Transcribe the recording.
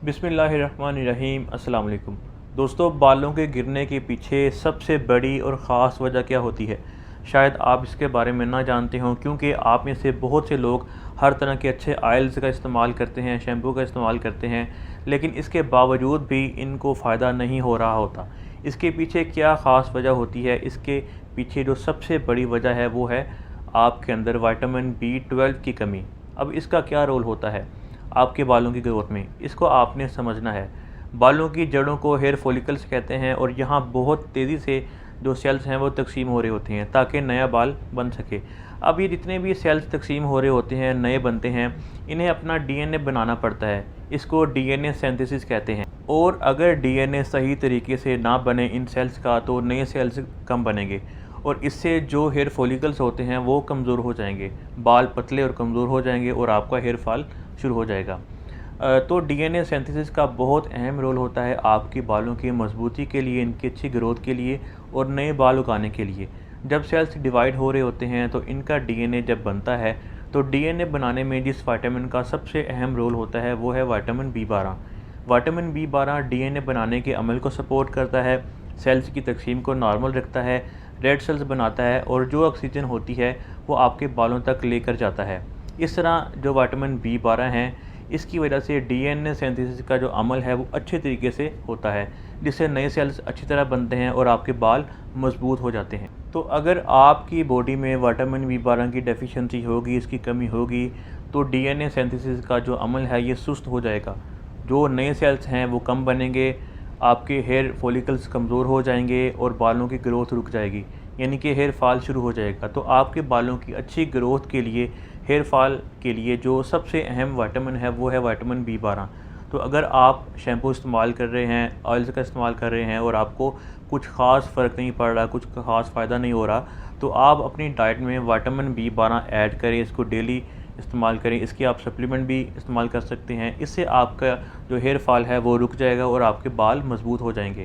बिस्मिल्लाहिर्रहमानिर्रहीम। अस्सलाम वालेकुम दोस्तों, बालों के गिरने के पीछे सबसे बड़ी और ख़ास वजह क्या होती है? शायद आप इसके बारे में ना जानते हों, क्योंकि आप में से बहुत से लोग हर तरह के अच्छे ऑयल्स का इस्तेमाल करते हैं, शैम्पू का इस्तेमाल करते हैं, लेकिन इसके बावजूद भी इनको फ़ायदा नहीं हो रहा होता। इसके पीछे क्या ख़ास वजह होती है? इसके पीछे जो सबसे बड़ी वजह है वो है आपके अंदर विटामिन B12 की कमी। अब इसका क्या रोल होता है आपके बालों की ग्रोथ में, इसको आपने समझना है। बालों की जड़ों को हेयर फॉलिकल्स कहते हैं और यहाँ बहुत तेज़ी से जो सेल्स हैं वो तकसीम हो रहे होते हैं ताकि नया बाल बन सके। अब ये जितने भी सेल्स तकसीम हो रहे होते हैं, नए बनते हैं, इन्हें अपना डीएनए बनाना पड़ता है। इसको डीएनए सिंथेसिस कहते हैं। और अगर डीएनए सही तरीके से ना बने इन सेल्स का, तो नए सेल्स कम बनेंगे और इससे जो हेयर फॉलिकल्स होते हैं वो कमज़ोर हो जाएंगे, बाल पतले और कमज़ोर हो जाएंगे और आपका हेयर फॉल शुरू हो जाएगा। तो डीएनए सिंथेसिस का बहुत अहम रोल होता है आपके बालों की मजबूती के लिए, इनकी अच्छी ग्रोथ के लिए और नए बाल उगाने के लिए। जब सेल्स डिवाइड हो रहे होते हैं तो इनका डीएनए जब बनता है, तो डीएनए बनाने में जिस विटामिन का सबसे अहम रोल होता है वो है vitamin B12। Vitamin B12 DNA बनाने के अमल को सपोर्ट करता है, सेल्स की तकसीम को नॉर्मल रखता है, रेड सेल्स बनाता है और जो ऑक्सीजन होती है वो आपके बालों तक लेकर जाता है। इस तरह जो विटामिन B12 हैं, इसकी वजह से डीएनए सिंथेसिस का जो अमल है वो अच्छे तरीके से होता है, जिससे नए सेल्स अच्छी तरह बनते हैं और आपके बाल मजबूत हो जाते हैं। तो अगर आपकी बॉडी में विटामिन B12 की डेफिशिएंसी होगी, इसकी कमी होगी, तो डीएनए सिंथेसिस का जो अमल है ये सुस्त हो जाएगा। जो नए सेल्स हैं वो कम बनेंगे, आपके हेयर फॉलिकल्स कमज़ोर हो जाएंगे और बालों की ग्रोथ रुक जाएगी, यानी कि हेयर फॉल शुरू हो जाएगा। तो आपके बालों की अच्छी ग्रोथ के लिए, हेयर फॉल के लिए जो सबसे अहम विटामिन है वो है विटामिन B12। तो अगर आप शैम्पू इस्तेमाल कर रहे हैं, ऑयल्स का इस्तेमाल कर रहे हैं और आपको कुछ ख़ास फ़र्क नहीं पड़ रहा, कुछ ख़ास फ़ायदा नहीं हो रहा, तो आप अपनी डाइट में विटामिन B12 ऐड करें, इसको डेली इस्तेमाल करें। इसकी आप सप्लीमेंट भी इस्तेमाल कर सकते हैं। इससे आपका जो हेयर फॉल है वो रुक जाएगा और आपके बाल मज़बूत हो जाएंगे।